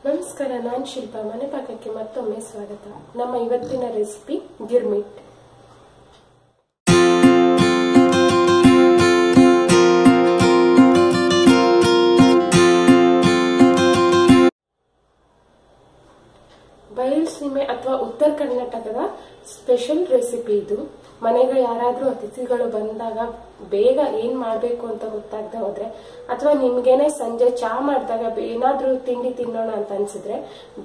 ನಮಸ್ಕಾರ, ನಾನು ಶಿಲ್ಪಾ. ಮನೆ ಪಾಕಕ್ಕೆ ಮತ್ತೊಮ್ಮೆ ಸ್ವಾಗತ. ನಮ್ಮ ಇವತ್ತಿನ ರೆಸಿಪಿ ಗಿರ್ಮಿಟ್. ಬಯಲುಸೀಮೆ ಅಥವಾ ಉತ್ತರ ಕರ್ನಾಟಕದ ಸ್ಪೆಷಲ್ ರೆಸಿಪಿ ಇದು. ಮನೆಗೆ ಯಾರಾದ್ರೂ ಅತಿಥಿಗಳು ಬಂದಾಗ ಬೇಗ ಏನ್ ಮಾಡ್ಬೇಕು ಅಂತ ಗೊತ್ತಾಗದೆ ಹೋದ್ರೆ, ಅಥವಾ ನಿಮ್ಗೇನೆ ಸಂಜೆ ಚಾ ಮಾಡಿದಾಗ ಏನಾದ್ರೂ ತಿಂಡಿ ತಿನ್ನೋಣ ಅಂತ ಅನ್ಸಿದ್ರೆ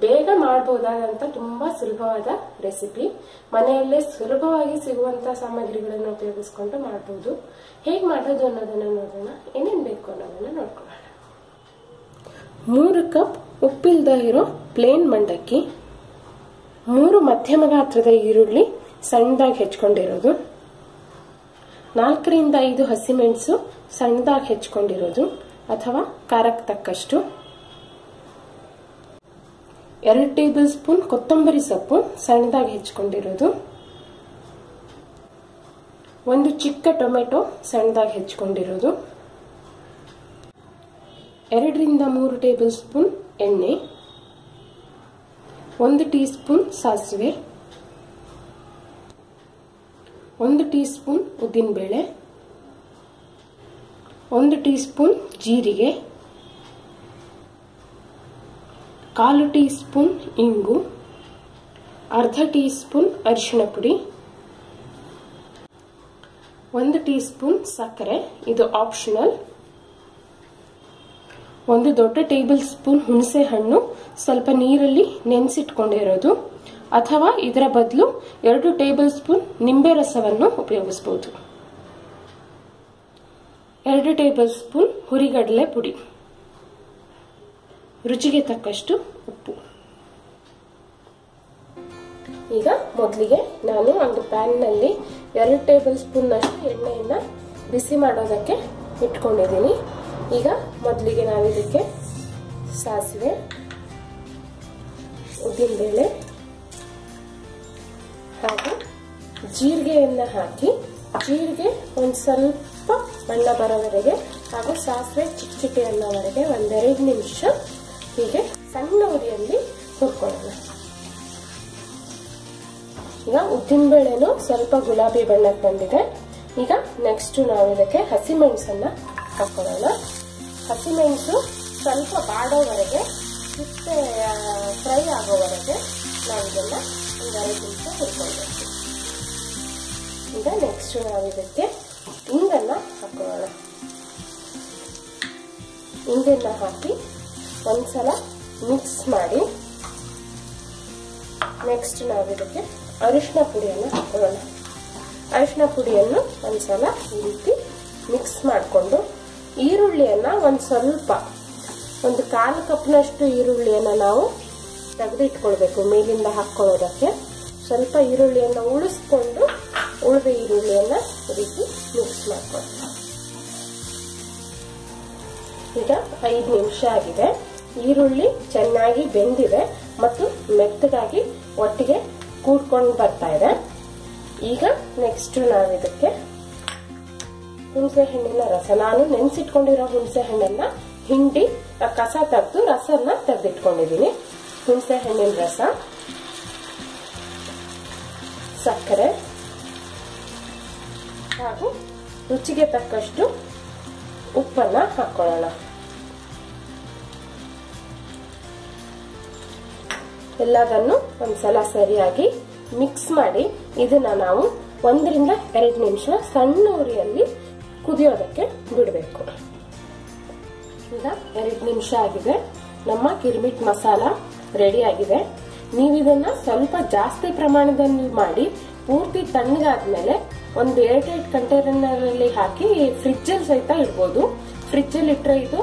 ಬೇಗ ಮಾಡಬಹುದಾದಂತ ತುಂಬಾ ಸುಲಭವಾದ ರೆಸಿಪಿ. ಮನೆಯಲ್ಲೇ ಸುಲಭವಾಗಿ ಸಿಗುವಂತ ಸಾಮಗ್ರಿಗಳನ್ನು ಉಪಯೋಗಿಸ್ಕೊಂಡು ಮಾಡಬಹುದು. ಹೇಗ್ ಮಾಡೋದು ಅನ್ನೋದನ್ನ ನೋಡೋಣ. ಏನೇನ್ ಬೇಕು ಅನ್ನೋದನ್ನ ನೋಡ್ಕೊಳ್ಳೋಣ. 3 ಕಪ್ ಉಪ್ಪಿಲ್ದ ಇರೋ ಪ್ಲೇನ್ ಮಂಡಕ್ಕಿ, 3 ಮಧ್ಯಮ ಗಾತ್ರದ ಈರುಳ್ಳಿ ಸಣ್ಣದಾಗಿ ಹೆಚ್ಚಕೊಂಡಿರೋದು, 4 ರಿಂದ 5 ಹಸಿಮೆಣಸು ಸಣ್ಣದಾಗಿ ಹೆಚ್ಚಕೊಂಡಿರೋದು ಅಥವಾ ಖಾರಕ್ಕೆ ತಕ್ಕಷ್ಟು, 2 ಟೇಬಲ್ ಸ್ಪೂನ್ ಕೊತ್ತಂಬರಿ ಸೊಪ್ಪು ಸಣ್ಣದಾಗಿ ಹೆಚ್ಚಕೊಂಡಿರೋದು, 1 ಚಿಕ್ಕ ಟೊಮೆಟೊ ಸಣ್ಣದಾಗಿ ಹೆಚ್ಚಕೊಂಡಿರೋದು, 2 ರಿಂದ 3 ಟೇಬಲ್ ಸ್ಪೂನ್ ಎಣ್ಣೆ, 1 ಟೀ ಸ್ಪೂನ್ ಸಾಸಿವೆ, 1 ಟೀ ಸ್ಪೂನ್ ಉದ್ದಿನಬೇಳೆ, 1 ಟೀ ಸ್ಪೂನ್ ಜೀರಿಗೆ, 1/4 ಟೀ ಸ್ಪೂನ್ ಇಂಗು, 1/2 ಟೀ ಸ್ಪೂನ್ ಅರಿಶಿಣ ಪುಡಿ, 1 ಟೀ ಸ್ಪೂನ್ ಸಕ್ಕರೆ, ಇದು ಆಪ್ಷನಲ್, 1 ದೊಡ್ಡ ಟೇಬಲ್ ಸ್ಪೂನ್ ಹುಣಸೆ ಹಣ್ಣು ಸ್ವಲ್ಪ ನೀರಲ್ಲಿ ನೆನೆಸಿಟ್ಕೊಂಡಿರೋದು, ಅಥವಾ ಇದರ ಬದಲು 2 ಟೇಬಲ್ ಸ್ಪೂನ್ ನಿಂಬೆ ರಸವನ್ನು ಉಪಯೋಗಿಸಬಹುದು, 2 ಟೇಬಲ್ ಸ್ಪೂನ್ ಹುರಿಗಡಲೆ ಪುಡಿ, ರುಚಿಗೆ ತಕ್ಕಷ್ಟು ಉಪ್ಪು. ಈಗ ಮೊದಲಿಗೆ ನಾನು ಒಂದು ಪ್ಯಾನ್ ನಲ್ಲಿ 2 ಟೇಬಲ್ ಸ್ಪೂನ್ ಅಷ್ಟು ಎಣ್ಣೆಯನ್ನ ಬಿಸಿ ಮಾಡೋದಕ್ಕೆ ಇಟ್ಕೊಂಡಿದ್ದೀನಿ. ಈಗ ಮೊದಲಿಗೆ ನಾವು ಇದಕ್ಕೆ ಸಾಸಿವೆ, ಉದ್ದಿನಬೇಳೆ ಹಾಗೂ ಜೀರಿಗೆಯನ್ನ ಹಾಕಿ, ಜೀರಿಗೆ ಒಂದು ಸ್ವಲ್ಪ ಬಣ್ಣ ಬರೋವರೆಗೆ ಹಾಗೂ ಸಾಸಿವೆ ಚಿಕ್ಕ ಚಿಕ್ಕ ಅನ್ನೋವರೆಗೆ 1-2 ನಿಮಿಷ ಹೀಗೆ ಸಣ್ಣ ಉರಿಯಲ್ಲಿ ಹುರ್ಕೊಳ್ಳೋಣ. ಈಗ ಉದ್ದಿನಬೇಳೆನು ಸ್ವಲ್ಪ ಗುಲಾಬಿ ಬಣ್ಣಕ್ಕೆ ಬಂದಿದೆ. ಈಗ ನೆಕ್ಸ್ಟ್ ನಾವು ಇದಕ್ಕೆ ಹಸಿಮೆಣಸನ್ನ ಹಾಕೊಳ್ಳೋಣ. ಹಸಿಮೆಣಸು ಸ್ವಲ್ಪ ಬಾಡೋವರೆಗೆ, ಸಿಪ್ಪೆ ಫ್ರೈ ಆಗೋವರೆಗೆ ನಾವು ಇದನ್ನ 1-2 ನಿಮಿಷ ಹುರ್ಕೊಳ್ಬೇಕು. ಈಗ ನೆಕ್ಸ್ಟ್ ನಾವು ಇದಕ್ಕೆ ಇಂಗನ್ನ ಹಾಕೊಳ್ಳೋಣ. ಇಂಗನ್ನ ಹಾಕಿ ಒಂದ್ಸಲ ಮಿಕ್ಸ್ ಮಾಡಿ, ನೆಕ್ಸ್ಟ್ ನಾವು ಇದಕ್ಕೆ ಅರಿಶಿನ ಪುಡಿಯನ್ನು ಹಾಕೊಳ್ಳೋಣ. ಅರಿಶಿನ ಪುಡಿಯನ್ನು ಒಂದ್ಸಲ ಈ ರೀತಿ ಮಿಕ್ಸ್ ಮಾಡಿಕೊಂಡು, ಈರುಳ್ಳಿಯನ್ನ ಸ್ವಲ್ಪ 1/4 ಕಪ್ನಷ್ಟು ಈರುಳ್ಳಿಯನ್ನ ನಾವು ತೆಗೆದಿಟ್ಕೊಳ್ಬೇಕು. ಮೇಲಿಂದ ಹಾಕೊಳ್ಳೋದಕ್ಕೆ ಸ್ವಲ್ಪ ಈರುಳ್ಳಿಯನ್ನ ಉಳಿಸ್ಕೊಂಡು ಉಳಿದ ಈರುಳ್ಳಿಯನ್ನ ಈ ರೀತಿ ಮಿಕ್ಸ್ ಮಾಡ್ಕೊಳ್ಳೋಣ. ಈಗ 5 ನಿಮಿಷ ಆಗಿದೆ. ಈರುಳ್ಳಿ ಚೆನ್ನಾಗಿ ಬೆಂದಿದೆ ಮತ್ತು ಮೆತ್ತಗಾಗಿ ಒಟ್ಟಿಗೆ ಕೂಡ್ಕೊಂಡು ಬರ್ತಾ ಇದೆ. ಈಗ ನೆಕ್ಸ್ಟ್ ನಾವು ಇದಕ್ಕೆ ಹುಣಸೆ ಹಣ್ಣಿನ ರಸ, ನಾನು ನೆನೆಸಿಟ್ಕೊಂಡಿರೋ ಹುಣಸೆ ಹಣ್ಣನ್ನ ಹಿಂಡಿ ಕಸ ತೆಗೆದು ರಸನ ತೆಗೆದಿಟ್ಕೊಂಡಿದ್ದೀನಿ. ಹುಣಸೆ ಹಣ್ಣಿನ ರಸ, ಸಕ್ಕರೆ ಹಾಗೂ ರುಚಿಗೆ ತಕ್ಕಷ್ಟು ಉಪ್ಪನ್ನ ಹಾಕೊಳ್ಳೋಣ. ಎಲ್ಲದನ್ನು ಒಂದ್ಸಲ ಸರಿಯಾಗಿ ಮಿಕ್ಸ್ ಮಾಡಿ ಇದನ್ನ ನಾವು 1 ರಿಂದ 2 ನಿಮಿಷ ಸಣ್ಣ ಉರಿಯಲ್ಲಿ ಕುದಿಯೋದಕ್ಕೆ ಬಿಡಬೇಕು. ಈಗ 2 ನಿಮಿಷ ಆಗಿದೆ. ನಮ್ಮ ಗಿರ್ಮಿಟ್ ಮಸಾಲ ರೆಡಿ ಆಗಿದೆ. ನೀವು ಇದನ್ನ ಸ್ವಲ್ಪ ಜಾಸ್ತಿ ಪ್ರಮಾಣದಲ್ಲಿ ಮಾಡಿ ಪೂರ್ತಿ ತಣ್ಣಗಾದ್ಮೇಲೆ ಒಂದು ಏರ್ಟೈಟ್ ಕಂಟೈನರ್ ಅಲ್ಲಿ ಹಾಕಿ ಫ್ರಿಜ್ ಅಲ್ಲಿ ಸಹಿತ ಇಡ್ಬೋದು. ಫ್ರಿಜ್ ಅಲ್ಲಿ ಇಟ್ರೆ ಇದು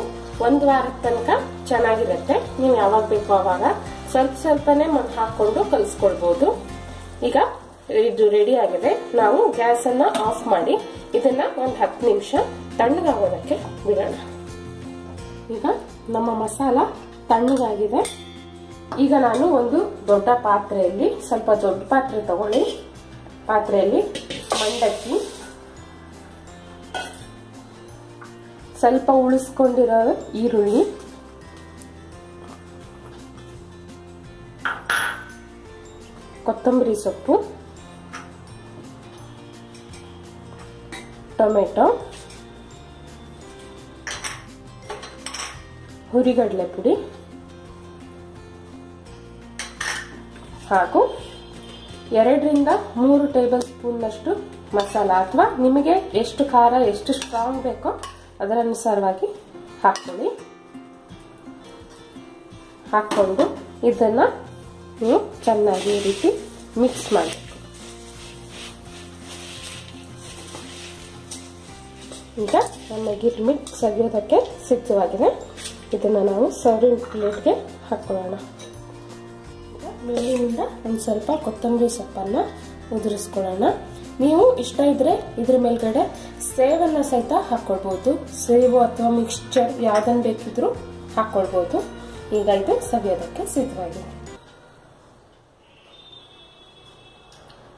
1 ವಾರದ ತನಕ ಚೆನ್ನಾಗಿರುತ್ತೆ. ನೀವು ಯಾವಾಗ ಬೇಕೋ ಅವಾಗ ಸ್ವಲ್ಪನೇ ಹಾಕೊಂಡು ಕಲಿಸ್ಕೊಳ್ಬಹುದು. ಈಗ ಇದು ರೆಡಿ ಆಗಿದೆ. ನಾವು ಗ್ಯಾಸ್ ಅನ್ನ ಆಫ್ ಮಾಡಿ ಇದನ್ನ 10 ನಿಮಿಷ ತಣ್ಣಗಾಗೋದಕ್ಕೆ ಬಿಡೋಣ. ಈಗ ನಮ್ಮ ಮಸಾಲ ತಣ್ಣಗಾಗಿದೆ. ಈಗ ನಾನು ಒಂದು ದೊಡ್ಡ ಪಾತ್ರೆಯಲ್ಲಿ, ಸ್ವಲ್ಪ ದೊಡ್ಡ ಪಾತ್ರೆ ತಗೊಳ್ಳಿ, ಪಾತ್ರೆಯಲ್ಲಿ ಮಂಡಕ್ಕಿ, ಸ್ವಲ್ಪ ಉಳಿಸ್ಕೊಂಡಿರೋ ಈರುಳ್ಳಿ, ಕೊತ್ತಂಬರಿ ಸೊಪ್ಪು, ಟೊಮೆಟೊ, ಹುರಿಗಡಲೆ ಪುಡಿ ಹಾಗೂ 2 ರಿಂದ 3 ಟೇಬಲ್ ಸ್ಪೂನ್ನಷ್ಟು ಮಸಾಲ, ಅಥವಾ ನಿಮಗೆ ಎಷ್ಟು ಖಾರ ಎಷ್ಟು ಸ್ಟ್ರಾಂಗ್ ಬೇಕೋ ಅದರ ಅನುಸಾರವಾಗಿ ಹಾಕೊಳ್ಳಿ. ಹಾಕೊಂಡು ಇದನ್ನ ನೀವು ಚೆನ್ನಾಗಿ ಈ ರೀತಿ ಮಿಕ್ಸ್ ಮಾಡಬೇಕು. ಈಗ ನಮ್ಮ ಗಿರ್ಮಿಟ್ ಸವಿಯೋದಕ್ಕೆ ಸಿದ್ಧವಾಗಿದೆ. ಇದನ್ನ ನಾವು ಸರ್ವಿಂಗ್ ಪ್ಲೇಟ್ಗೆ ಹಾಕೊಳ್ಳೋಣ. ಮೇಲಿನಿಂದ ಒಂದು ಸ್ವಲ್ಪ ಕೊತ್ತಂಬರಿ ಸೊಪ್ಪನ್ನ ಉದುರಿಸ್ಕೊಳ್ಳೋಣ. ನೀವು ಇಷ್ಟ ಇದ್ರೆ ಇದ್ರ ಮೇಲ್ಗಡೆ ಸೇವನ್ನ ಸಹಿತ ಹಾಕೊಳ್ಬಹುದು. ಸೇವು ಅಥವಾ ಮಿಕ್ಸ್ಚರ್ ಯಾವ್ದನ್ನ ಬೇಕಿದ್ರು ಹಾಕೊಳ್ಬಹುದು. ಈಗ ಇದು ಸವಿಯೋದಕ್ಕೆ ಸಿದ್ಧವಾಗಿದೆ.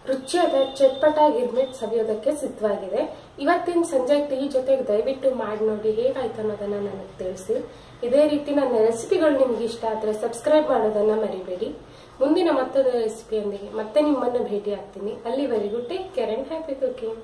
ರುಚಿಯಾದ ಚಟ್ಪಟ ಗಿರ್ಮಿಟ್ ಸವಿಯೋದಕ್ಕೆ ಸಿದ್ಧವಾಗಿದೆ. ಇವತ್ತಿನ ಸಂಜೆ ಟೀ ಜೊತೆಗೆ ದಯವಿಟ್ಟು ಮಾಡಿ ನೋಡಿ, ಹೇಗಾಯ್ತು ಅನ್ನೋದನ್ನ ನನಗೆ ತಿಳಿಸಿ. ಇದೇ ರೀತಿ ನನ್ನ ರೆಸಿಪಿಗಳು ನಿಮ್ಗೆ ಇಷ್ಟ ಆದ್ರೆ ಸಬ್ಸ್ಕ್ರೈಬ್ ಮಾಡೋದನ್ನ ಮರಿಬೇಡಿ. ಮುಂದಿನ ಮತ್ತೊಂದು ರೆಸಿಪಿಯೊಂದಿಗೆ ಮತ್ತೆ ನಿಮ್ಮನ್ನು ಭೇಟಿ ಆಗ್ತೀನಿ. ಅಲ್ಲಿವರೆಗೂ take care and happy cooking.